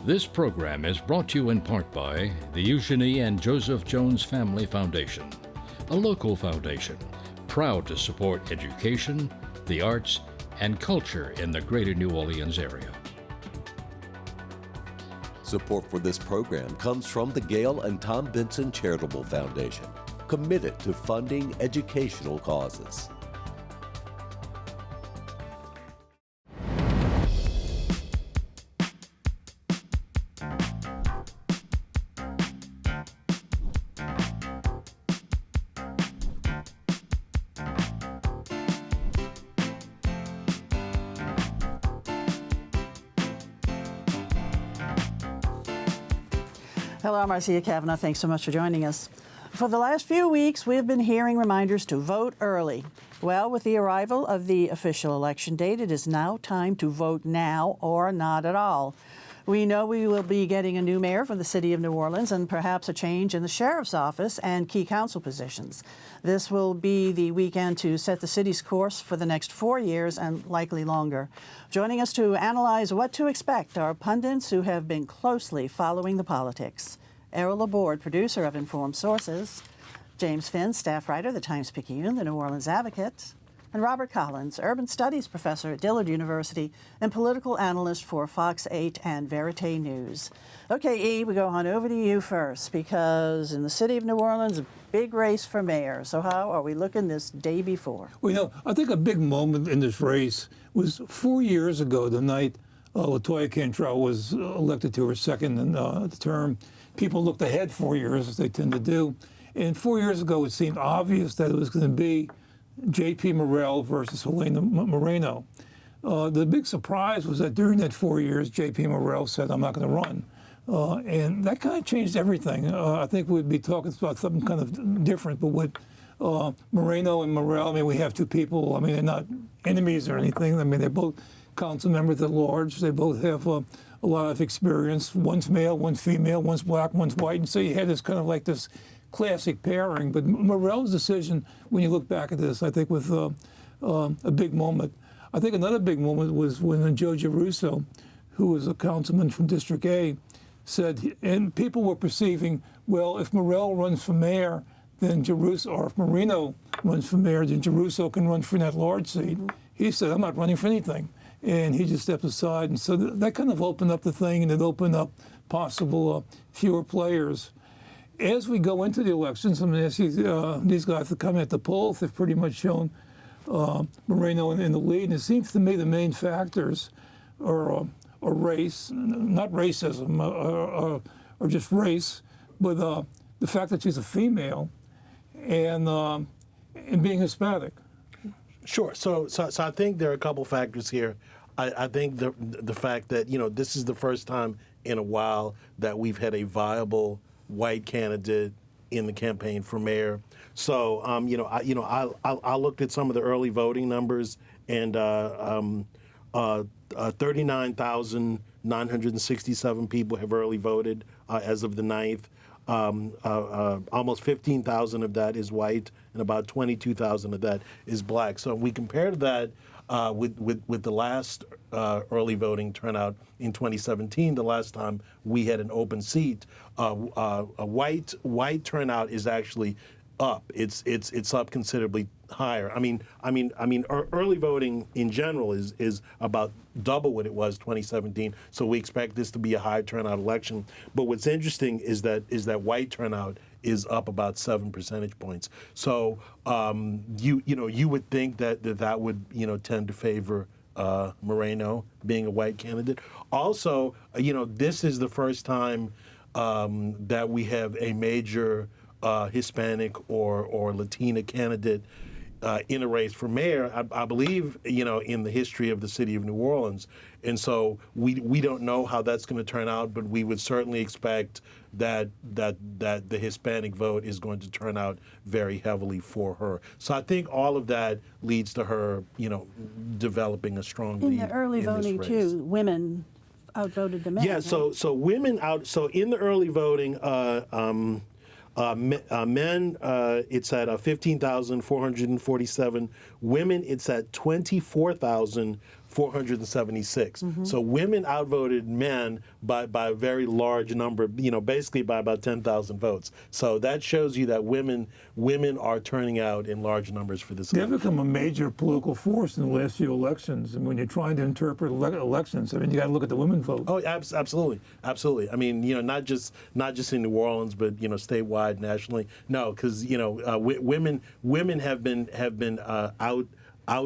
This program is brought to you in part by the Eugenie and Joseph Jones Family Foundation, a local foundation proud to support education, the arts, and culture in the greater New Orleans area. Support for this program comes from the Gail and Tom Benson Charitable Foundation, committed to funding educational causes. Hello, I'm Marcia Kavanaugh. Thanks so much for joining us. For the last few weeks, we've been hearing reminders to vote early. Well, with the arrival of the official election date, it is now time to vote now or not at all. We know we will be getting a new mayor for the city of New Orleans and perhaps a change in the sheriff's office and key council positions. This will be the weekend to set the city's course for the next 4 years and likely longer. Joining us to analyze what to expect are pundits who have been closely following the politics. Errol, Laborde, producer of Informed Sources, James Finn, staff writer, the Times-Picayune, the New Orleans Advocate, and Robert Collins, urban studies professor at Dillard University and political analyst for Fox 8 and Verité News. Okay, E, we go on over to you first, because in the city of New Orleans, a big race for mayor. So how are we looking this day before? Well, you know, I think a big moment in this race was 4 years ago, the night LaToya Cantrell was elected to her second term. People looked ahead 4 years, as they tend to do. And 4 years ago, it seemed obvious that it was going to be J.P. Morrell versus Helena Moreno. The big surprise was that during that 4 years, J.P. Morrell said, I'm not going to run. And that kind of changed everything. I think we'd be talking about something kind of different, but with Moreno and Morrell, I mean, we have two people, I mean, they're not enemies or anything. I mean, they're both council members at large. They both have a lot of experience. One's male, one's female, one's black, one's white. And so you had this kind of like this classic pairing. But Morrell's decision, when you look back at this, I think was a big moment. I think another big moment was when Joe Giarrusso, who was a councilman from District A, said, and people were perceiving, well, if Morrell runs for mayor, then Giarrusso, or if Moreno runs for mayor, then Giarrusso can run for that large seat. He said, I'm not running for anything. And he just stepped aside. And so that kind of opened up the thing, and it opened up possible fewer players. As we go into the elections, I'm going to ask these guys to come at the polls. They've pretty much shown Moreno in the lead. And it seems to me the main factors are race, not racism, or just race, but the fact that she's a female and being Hispanic. Sure. So I think there are a couple factors here. I think the fact that, you know, this is the first time in a while that we've had a viable white candidate in the campaign for mayor. So I looked at some of the early voting numbers, and 39,967 people have early voted as of the 9th. Almost 15,000 of that is white, and about 22,000 of that is black. So we compared that with the last early voting turnout in 2017, the last time we had an open seat. A white turnout is actually up. It's up considerably higher. I mean, early voting in general is about double what it was 2017. So we expect this to be a high turnout election. But what's interesting is that white turnout is up about 7 percentage points. So you would think that would tend to favor Moreno being a white candidate. Also, this is the first time that we have a major Hispanic or Latina candidate in a race for mayor, I believe, in the history of the city of New Orleans. And so we don't know how that's going to turn out, but we would certainly expect that the Hispanic vote is going to turn out very heavily for her. So I think all of that leads to her, developing a strong lead in the early voting too. Women outvoted the men. Yeah. So women out. So in the early voting, men, it's at 15,447. Women, it's at 24,400. 476. So women outvoted men by a very large number, basically by about 10,000 votes. So that shows you that women are turning out in large numbers for this They've election. become a major political force in the last few elections. And when you're trying to interpret elections, I mean, you got to look at the women vote. Oh, absolutely. I mean, not just in New Orleans, but statewide, nationally. No, because women have been out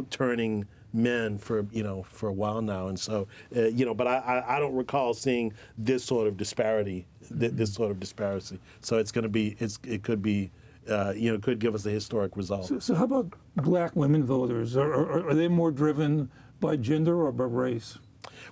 turning men for a while now, and so but I don't recall seeing this sort of disparity. So it's going to be it could be could give us a historic result. So how about black women voters? Are they more driven by gender or by race?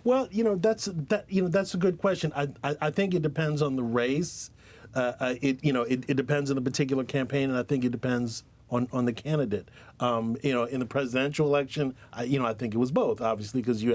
Well, that's a good question. I think it depends on the race. It depends on the particular campaign, and I think it depends on the candidate. In the presidential election, I think it was both, obviously, because you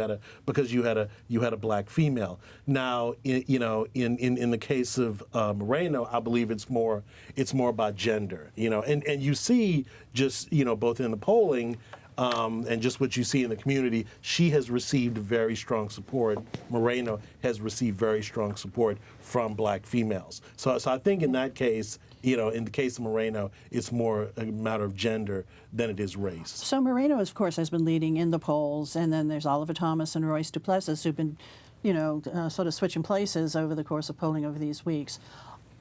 had a black female. Now, in the case of Moreno, I believe it's more about gender. And you see just both in the polling. And just what you see in the community, she has received very strong support. Moreno has received very strong support from black females. So I think in that case, in the case of Moreno, it's more a matter of gender than it is race. So Moreno, of course, has been leading in the polls, and then there's Oliver Thomas and Royce Duplessis who've been, sort of switching places over the course of polling over these weeks.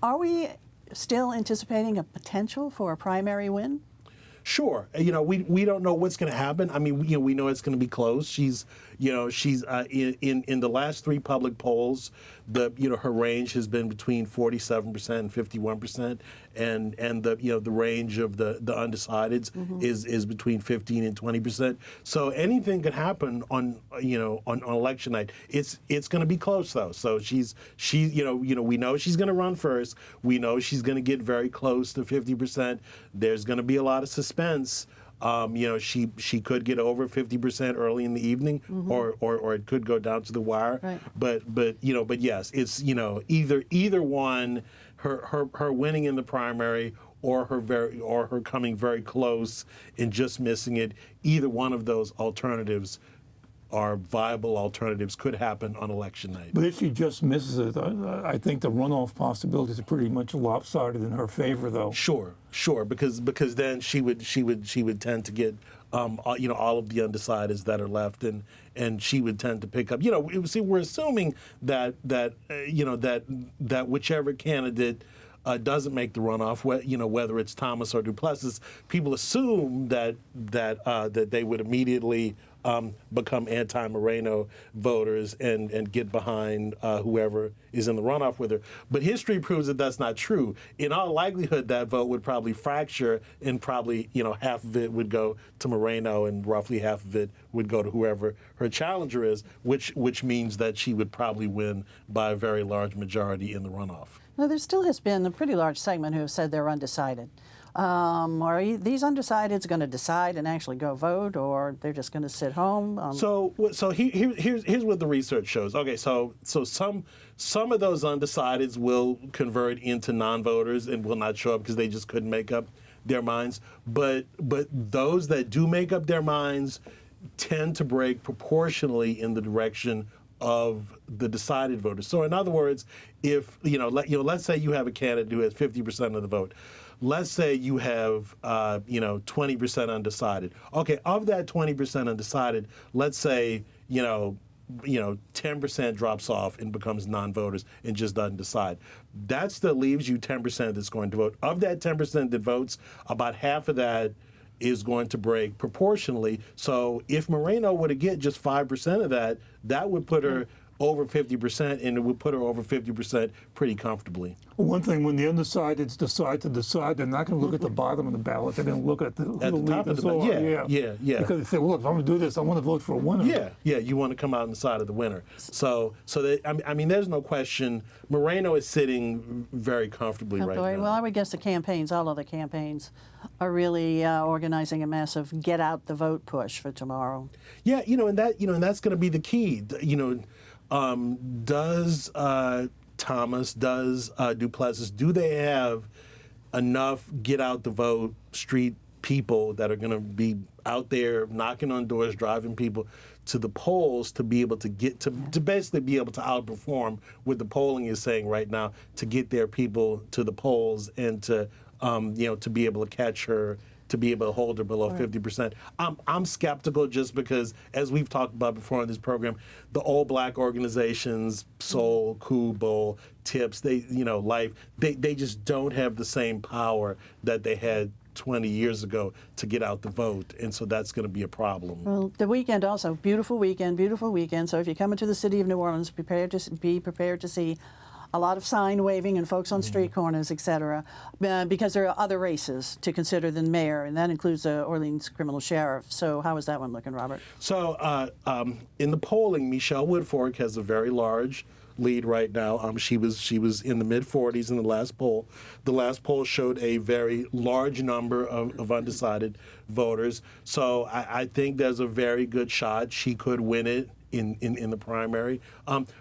Are we still anticipating a potential for a primary win? Sure. We don't know what's going to happen. I mean, we know it's going to be close. She's in the last three public polls, her range has been between 47% and 51%, and the range of the undecideds is between 15 and 20%. So anything could happen on election night. It's going to be close though. So we know she's going to run first. We know she's going to get very close to 50%. There's going to be a lot of suspense. She could get over 50% early in the evening, or it could go down to the wire. Right. But yes, it's either one, her winning in the primary or her coming very close and just missing it. Either one of those alternatives are viable alternatives, could happen on election night. But if she just misses it, I think the runoff possibilities are pretty much lopsided in her favor, though. Sure, because then she would tend to get all of the undecideds that are left, and she would tend to pick up. See, we're assuming that whichever candidate doesn't make the runoff, whether it's Thomas or Duplessis, people assume that they would immediately become anti-Moreno voters and get behind whoever is in the runoff with her. But history proves that that's not true. In all likelihood, that vote would probably fracture, and probably half of it would go to Moreno and roughly half of it would go to whoever her challenger is, which means that she would probably win by a very large majority in the runoff. Now, there still has been a pretty large segment who have said they're undecided. Are these undecideds going to decide and actually go vote, or they're just going to sit home? So here's what the research shows. Okay, so some of those undecideds will convert into non-voters and will not show up because they just couldn't make up their minds. But those that do make up their minds tend to break proportionally in the direction of the decided voters. So in other words, if let's say you have a candidate who has 50% of the vote. Let's say you have 20% undecided. Okay, of that 20% undecided, let's say 10% drops off and becomes non-voters and just doesn't decide. That still leaves you 10% that's going to vote. Of that 10% that votes, about half of that is going to break proportionally. So if Moreno were to get just 5% of that, that would put her over 50%, and it would put her over 50% pretty comfortably. One thing, when the undecideds decide to decide, they're not going to look at the bottom of the ballot. They're going to look at the top of the ballot. Yeah. Because they say, well, look, if I'm going to do this, I want to vote for a winner. Yeah. You want to come out on the side of the winner. So there's no question. Moreno is sitting very comfortably right now. Well, I would guess all of the campaigns are really organizing a massive get out the vote push for tomorrow. Yeah, and that's going to be the key. Does Thomas, does Duplessis, do they have enough get out the vote street people that are going to be out there knocking on doors, driving people to the polls to be able to get to basically be able to outperform what the polling is saying right now, to get their people to the polls and to to be able to catch her, to be able to hold her below 50%. I'm skeptical just because, as we've talked about before in this program, the all black organizations, Soul, Kubo, Tips, Life, they just don't have the same power that they had 20 years ago to get out the vote, and so that's going to be a problem. Well, the weekend also, beautiful weekend. So if you come into the city of New Orleans, be prepared to see a lot of sign waving and folks on street corners, et cetera, because there are other races to consider than mayor, and that includes the Orleans criminal sheriff. So how is that one looking, Robert? So in the polling, Michelle Woodfork has a very large lead right now. She was in the mid-40s in the last poll. The last poll showed a very large number of undecided voters. So I think there's a very good shot she could win it in the primary.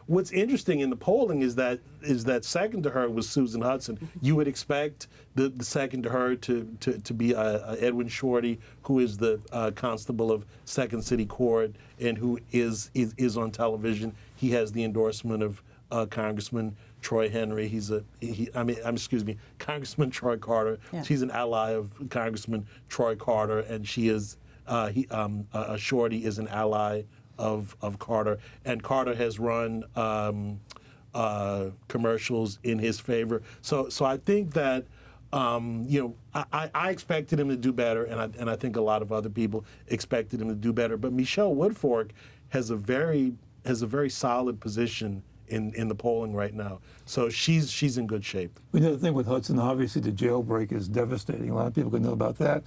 What's interesting in the polling is that second to her was Susan Hudson. You would expect the second to her to be Edwin Shorty, who is the constable of Second City Court and who is on television. He has the endorsement of Congressman Troy Henry. Congressman Troy Carter. Yeah. She's an ally of Congressman Troy Carter, and she is Shorty is an ally of Carter, and Carter has run commercials in his favor. So I think that I expected him to do better, and I think a lot of other people expected him to do better. But Michelle Woodfork has a very solid position in the polling right now. So she's in good shape. We know the thing with Hudson, obviously the jailbreak is devastating. A lot of people could know about that.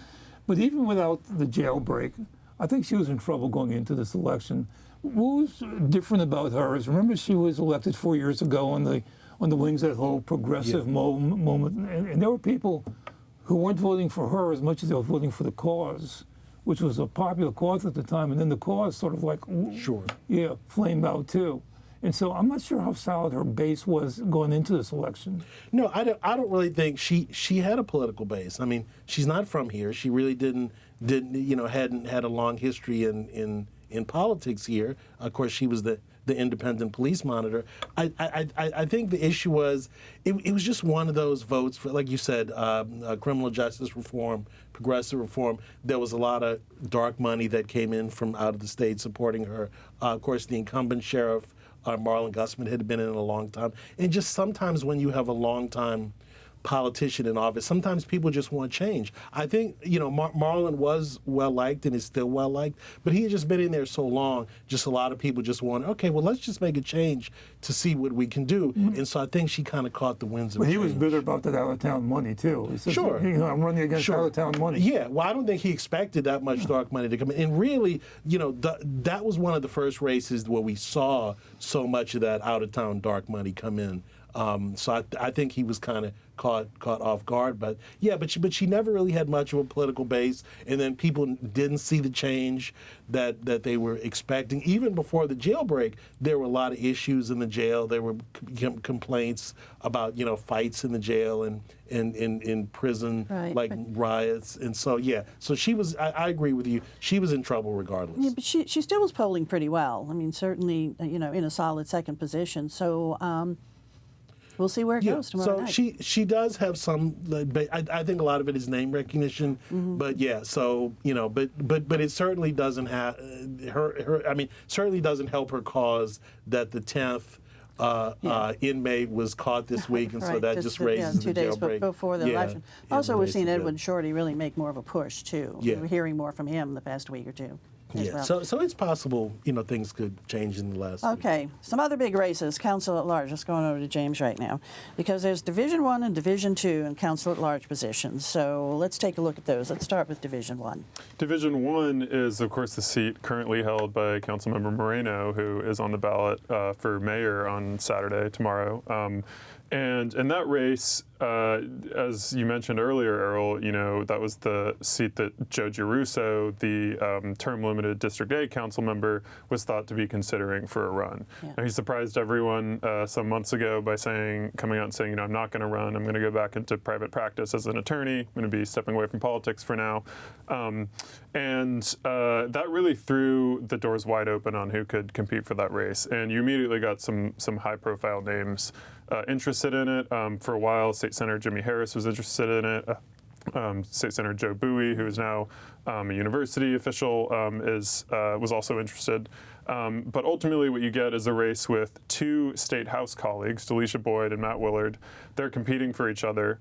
But even without the jailbreak, I think she was in trouble going into this election. What was different about her is, remember, she was elected 4 years ago on the wings of that whole progressive moment, and there were people who weren't voting for her as much as they were voting for the cause, which was a popular cause at the time, and then the cause sort of flamed out too. And so I'm not sure how solid her base was going into this election. No, I don't really think she had a political base. I mean, she's not from here. She really hadn't had a long history in politics here. Of course, she was the independent police monitor. I think the issue was it was just one of those votes for, like you said, criminal justice reform, progressive reform. There was a lot of dark money that came in from out of the state supporting her. Of course, the incumbent sheriff, Marlon Gusman, had been in a long time. And just sometimes when you have a long time politician in office, sometimes people just want change. I think, Marlon was well-liked and is still well-liked, but he had just been in there so long, just a lot of people just want, okay, well, let's just make a change to see what we can do. Mm-hmm. And so I think she kind of caught the winds of change. But he was bitter about that out-of-town money, too. He says, sure. I'm running against out-of-town money. Yeah, well, I don't think he expected that much dark money to come in. And really, that was one of the first races where we saw so much of that out-of-town dark money come in. So I think he was kind of caught off guard, but she never really had much of a political base, and then people didn't see the change that they were expecting. Even before the jailbreak, there were a lot of issues in the jail. There were complaints about fights in the jail and in prison, riots, and so so she was. I agree with you. She was in trouble regardless. Yeah, but she still was polling pretty well. I mean, certainly in a solid second position. So. We'll see where it goes tomorrow night. So she does have some. I think a lot of it is name recognition, but but it certainly doesn't have her. I mean, certainly doesn't help her cause that the 10th inmate was caught this week, and so that just raises 2 the days jailbreak. Before the election. Also, we've seen Edwin Shorty really make more of a push too. Yeah. We're hearing more from him the past week or two. Yeah, well. So it's possible, things could change in the last week. Okay, some other big races, council at large. Let's go on over to James right now, because there's Division 1 and Division 2 and council at large positions. So let's take a look at those. Let's start with Division 1. Division 1 is, of course, the seat currently held by Councilmember Moreno, who is on the ballot for mayor on Saturday, tomorrow. And in that race, as you mentioned earlier, Errol, that was the seat that Joe Giarrusso, the term-limited District A council member, was thought to be considering for a run. Yeah. Now, he surprised everyone some months ago by coming out and saying, I'm not going to run. I'm going to go back into private practice as an attorney. I'm going to be stepping away from politics for now. That really threw the doors wide open on who could compete for that race. And you immediately got some high-profile names interested in it. For a while, State Senator Jimmy Harris was interested in it. State Senator Joe Bowie, who is now a university official, was also interested. But ultimately, what you get is a race with two state house colleagues, Delisha Boyd and Matt Willard. They're competing for each other.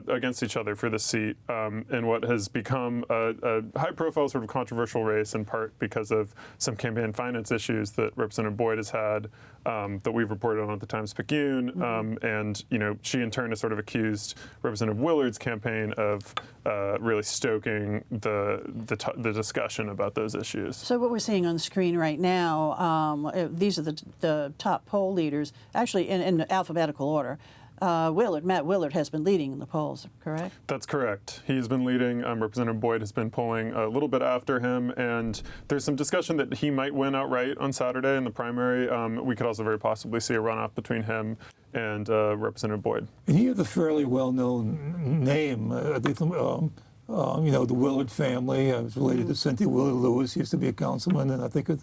Against each other for the seat in what has become a high-profile sort of controversial race, in part because of some campaign finance issues that Representative Boyd has had that we've reported on at the Times-Picayune, and she in turn has sort of accused Representative Willard's campaign of really stoking the discussion about those issues. So what we're seeing on the screen right now, these are the top poll leaders, actually in alphabetical order. Matt Willard has been leading in the polls, correct? That's correct. He's been leading. Representative Boyd has been polling a little bit after him, and there's some discussion that he might win outright on Saturday in the primary. We could also very possibly see a runoff between him and Representative Boyd. And he has a fairly well-known name. I think, the Willard family. I was related to Cynthia Willard Lewis. He used to be a councilman, and I think, and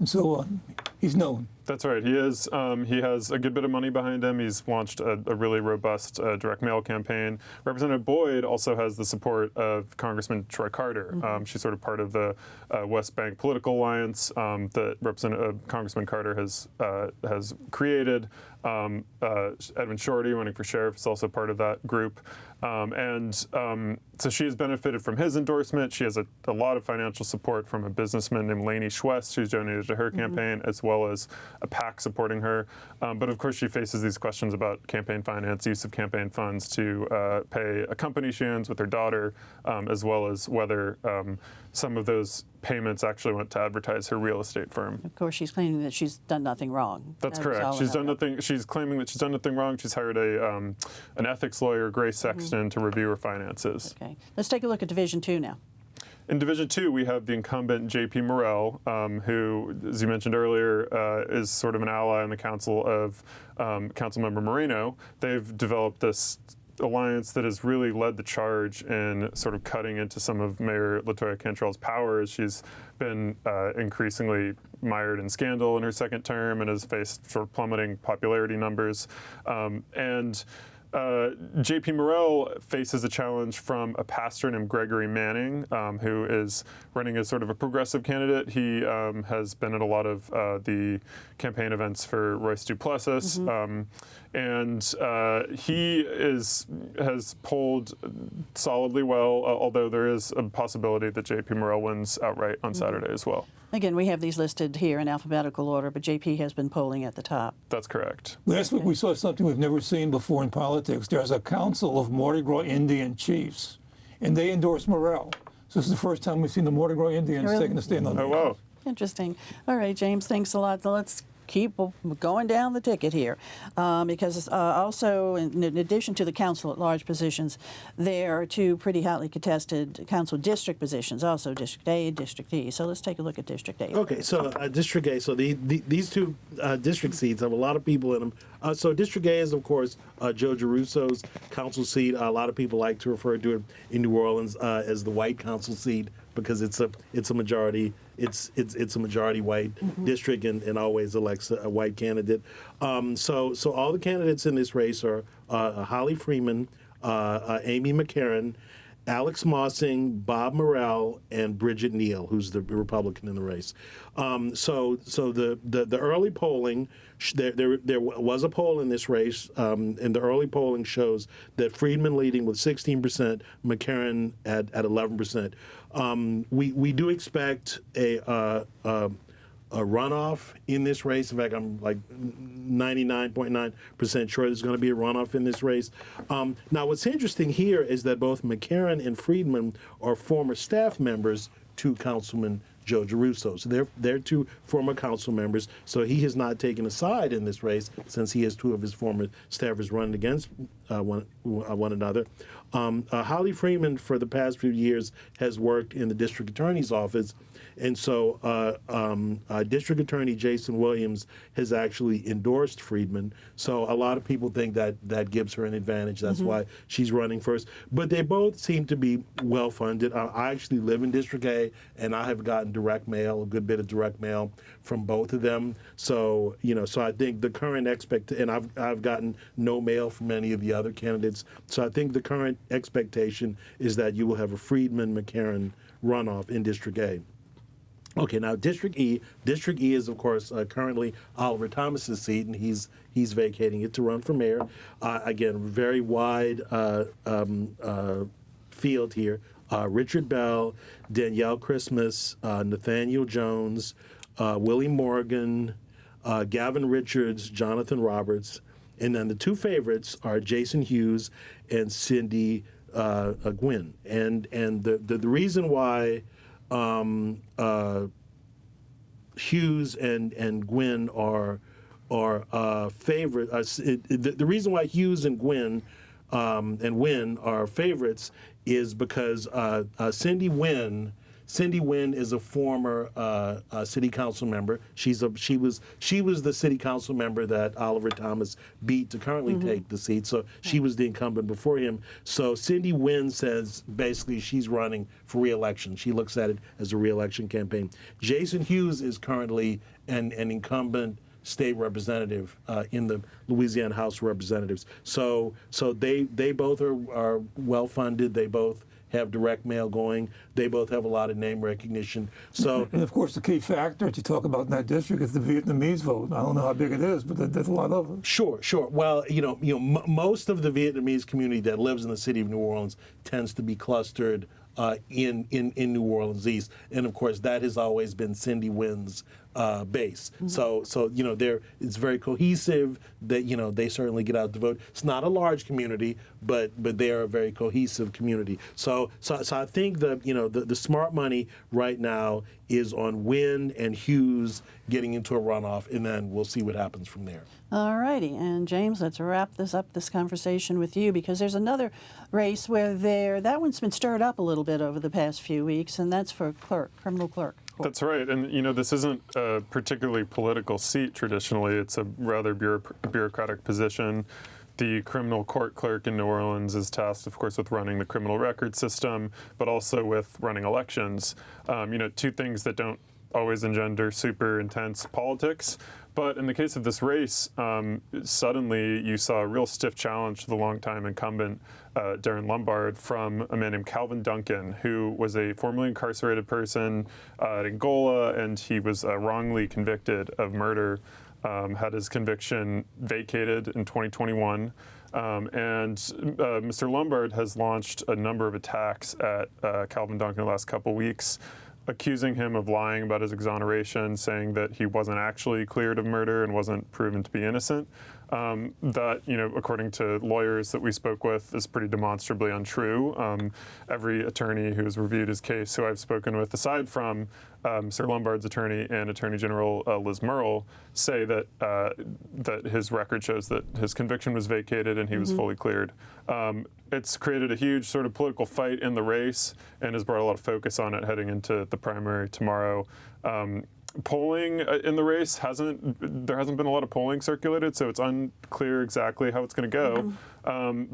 so on. He's known. That's right. He is. He has a good bit of money behind him. He's launched a really robust direct mail campaign. Representative Boyd also has the support of Congressman Troy Carter. She's sort of part of the West Bank political alliance that Congressman Carter has created. Edwin Shorty, running for sheriff, is also part of that group. So she has benefited from his endorsement. She has a lot of financial support from a businessman named Laney Schwest, who's donated to her campaign, as well as a PAC supporting her. But of course, she faces these questions about campaign finance, use of campaign funds to pay a company she owns with her daughter, as well as whether some of those payments actually went to advertise her real estate firm. Of course, she's claiming that she's done nothing wrong. That's correct. She's done nothing. She's claiming that she's done nothing wrong. She's hired an ethics lawyer, Grace Sexton, to review her finances. Okay, let's take a look at Division 2 now. In Division 2, we have the incumbent J.P. Morrell, who, as you mentioned earlier, is sort of an ally on the council of Councilmember Moreno. They've developed this alliance that has really led the charge in sort of cutting into some of Mayor LaToya Cantrell's powers. She's been increasingly mired in scandal in her second term and has faced sort of plummeting popularity numbers. J.P. Morrell faces a challenge from a pastor named Gregory Manning, who is running as sort of a progressive candidate. He has been at a lot of the campaign events for Royce Duplessis, and he has polled solidly well, although there is a possibility that J.P. Morrell wins outright on Saturday as well. Again, we have these listed here in alphabetical order, but JP has been polling at the top. That's correct. Last week we saw something we've never seen before in politics. There's a council of Mardi Gras Indian chiefs, and they endorse Morrell. So this is the first time we've seen the Mardi Gras Indians taking a stand on that. Oh, wow. Interesting. All right, James, thanks a lot. So let's keep going down the ticket here, because also, in addition to the council at large positions, there are two pretty hotly contested council district positions, also District A and District E. So let's take a look at District A. Okay, so District A, so these two district seats have a lot of people in them. So District A is, of course, Joe Giarrusso's council seat. A lot of people like to refer to it in New Orleans as the white council seat because it's a majority. It's a majority white district and always elects a white candidate. So all the candidates in this race are Holly Freeman, Amy McCarron, Alex Mossing, Bob Morrell, and Bridget Neal, who's the Republican in the race. So the early polling, there was a poll in this race, and the early polling shows that Friedman leading with 16%, McCarron at 11%. We do expect a runoff in this race. In fact, I'm like 99.9% sure there's going to be a runoff in this race. Now, what's interesting here is that both McCarron and Friedman are former staff members to Councilman Joe Giarrusso. So they're two former council members. So he has not taken a side in this race since he has two of his former staffers running against one another. Holly Freeman, for the past few years, has worked in the district attorney's office. And so District Attorney Jason Williams has actually endorsed Friedman. So a lot of people think that gives her an advantage. That's why she's running first. But they both seem to be well-funded. I actually live in District A, and I have gotten direct mail, a good bit of direct mail from both of them. So, so I think the current and I've gotten no mail from any of the other candidates. So I think the current expectation is that you will have a Friedman-McCarron runoff in District A. Okay, now District E. District E is, of course, currently Oliver Thomas's seat, and he's vacating it to run for mayor. Again, very wide field here. Richard Bell, Danielle Christmas, Nathaniel Jones, Willie Morgan, Gavin Richards, Jonathan Roberts, and then the two favorites are Jason Hughes and Cindy Gwynn. And the reason why Hughes and Gwynn are favorite. The reason why Hughes and Gwynn and Wynn are favorites is because Cindy Wynn is a former city council member. She was the city council member that Oliver Thomas beat to currently take the seat. So she was the incumbent before him. So Cindy Wynn says basically she's running for re-election. She looks at it as a re-election campaign. Jason Hughes is currently an incumbent state representative in the Louisiana House of Representatives. So they both are well funded. They both have direct mail going. They both have a lot of name recognition. So, and of course, the key factor that you talk about in that district is the Vietnamese vote. I don't know how big it is, but there's a lot of it. Sure. Well, most of the Vietnamese community that lives in the city of New Orleans tends to be clustered in New Orleans East, and of course that has always been Cindy Wynn's base. So it's very cohesive. That they certainly get out to vote. It's not a large community, but they are a very cohesive community. So I think the smart money right now is on Wynn and Hughes getting into a runoff, and then we'll see what happens from there. All righty, and James, let's wrap this conversation with you, because there's another race where that one's been stirred up a little bit over the past few weeks, and that's for criminal clerk. That's right, and this isn't a particularly political seat traditionally. It's a rather bureaucratic position. The criminal court clerk in New Orleans is tasked, of course, with running the criminal record system, but also with running elections. Two things that don't always engender super intense politics. But in the case of this race, suddenly you saw a real stiff challenge to the longtime incumbent, Darren Lombard, from a man named Calvin Duncan, who was a formerly incarcerated person at Angola, and he was wrongly convicted of murder, had his conviction vacated in 2021. And Mr. Lombard has launched a number of attacks at Calvin Duncan the last couple weeks, accusing him of lying about his exoneration, saying that he wasn't actually cleared of murder and wasn't proven to be innocent. That, according to lawyers that we spoke with, is pretty demonstrably untrue. Every attorney who's reviewed his case, who I've spoken with, aside from Sir Lombard's attorney and Attorney General Liz Murrell, say that that his record shows that his conviction was vacated and he was fully cleared. It's created a huge sort of political fight in the race and has brought a lot of focus on it heading into the primary tomorrow. Polling in the race there hasn't been a lot of polling circulated, so it's unclear exactly how it's going to go.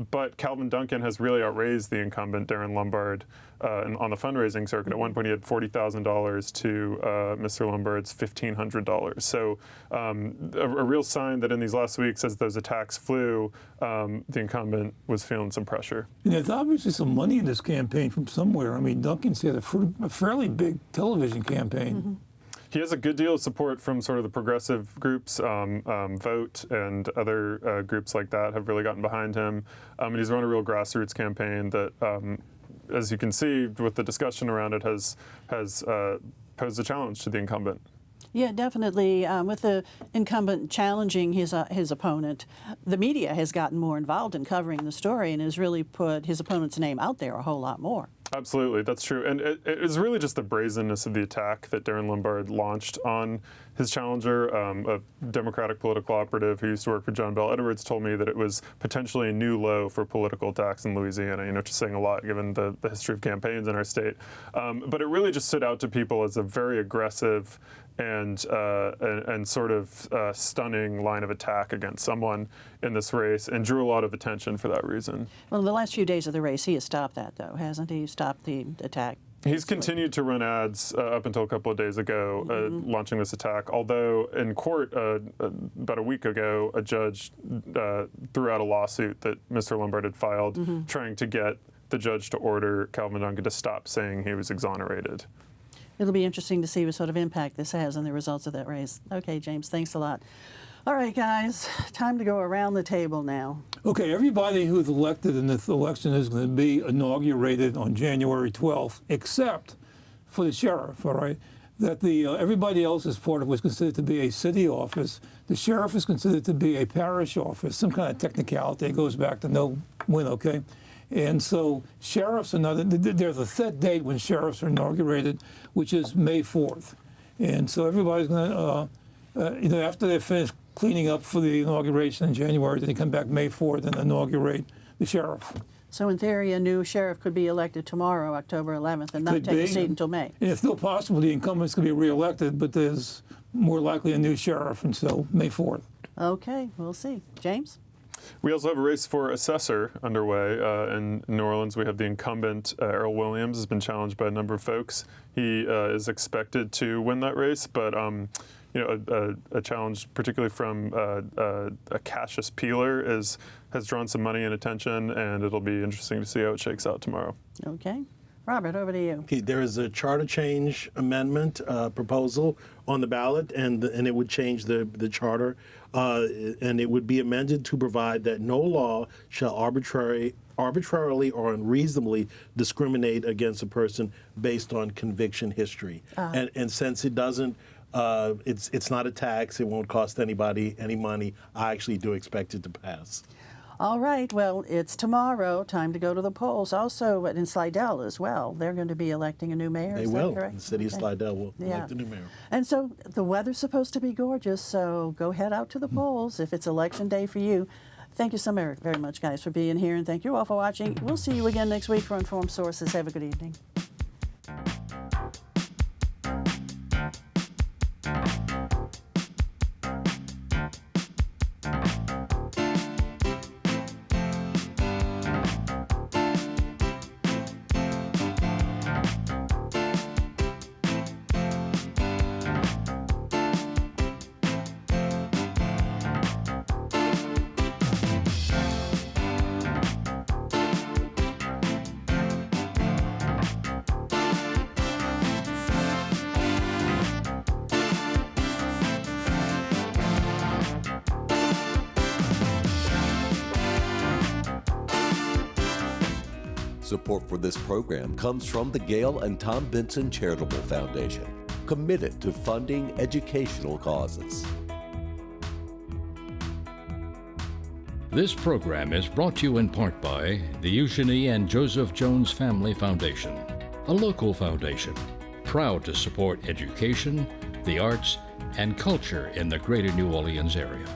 But Calvin Duncan has really outraised the incumbent, Darren Lombard, on the fundraising circuit. At one point, he had $40,000 to Mr. Lombard's $1,500. So a real sign that in these last weeks, as those attacks flew, the incumbent was feeling some pressure. And there's obviously some money in this campaign from somewhere. I mean, Duncan's had a fairly big television campaign. He has a good deal of support from sort of the progressive groups. Vote and other groups like that have really gotten behind him. And he's run a real grassroots campaign that, as you can see with the discussion around it, has posed a challenge to the incumbent. Yeah, definitely. With the incumbent challenging his opponent, the media has gotten more involved in covering the story and has really put his opponent's name out there a whole lot more. Absolutely, that's true. And it is really just the brazenness of the attack that Darren Lombard launched on his challenger. A Democratic political operative who used to work for John Bell Edwards told me that it was potentially a new low for political attacks in Louisiana, which is saying a lot given the history of campaigns in our state. But it really just stood out to people as a very aggressive and sort of stunning line of attack against someone in this race, and drew a lot of attention for that reason. Well, in the last few days of the race, he has stopped that, though, hasn't he? Stopped the attack. He's continued to run ads up until a couple of days ago, launching this attack. Although in court about a week ago, a judge threw out a lawsuit that Mr. Lombard had filed, trying to get the judge to order Calvin Duncan to stop saying he was exonerated. It'll be interesting to see what sort of impact this has on the results of that race. Okay, James, thanks a lot. All right, guys, time to go around the table now. Okay, everybody who's elected in this election is going to be inaugurated on January 12th, except for the sheriff, all right? That everybody else is part of what's considered to be a city office. The sheriff is considered to be a parish office, some kind of technicality. It goes back to no win, okay? And so sheriffs are not, there's a set date when sheriffs are inaugurated, which is May 4th. And so everybody's going to, after they finish cleaning up for the inauguration in January, then they come back May 4th and inaugurate the sheriff. So in theory, a new sheriff could be elected tomorrow, October 11th, and not take a seat until May. And it's still possible the incumbents could be reelected, but there's more likely a new sheriff until May 4th. Okay, we'll see. James? We also have a race for assessor underway. In New Orleans, we have the incumbent, Errol Williams, has been challenged by a number of folks. He is expected to win that race, but a challenge, particularly from a Cassius Peeler, has drawn some money and attention, and it'll be interesting to see how it shakes out tomorrow. Okay. Robert, over to you. Okay, there is a charter change amendment proposal on the ballot, and it would change the charter, and it would be amended to provide that no law shall arbitrarily or unreasonably discriminate against a person based on conviction history. And since it doesn't, it's not a tax, it won't cost anybody any money, I actually do expect it to pass. All right, well, it's tomorrow. Time to go to the polls. Also, in Slidell as well, they're going to be electing a new mayor. They is will. That correct? The city of Slidell will Yeah. elect a new mayor. And so the weather's supposed to be gorgeous, so go head out to the polls if it's election day for you. Thank you so very much, guys, for being here, and thank you all for watching. We'll see you again next week for Informed Sources. Have a good evening. Support for this program comes from the Gail and Tom Benson Charitable Foundation, committed to funding educational causes. This program is brought to you in part by the Eugenie and Joseph Jones Family Foundation, a local foundation proud to support education, the arts, and culture in the greater New Orleans area.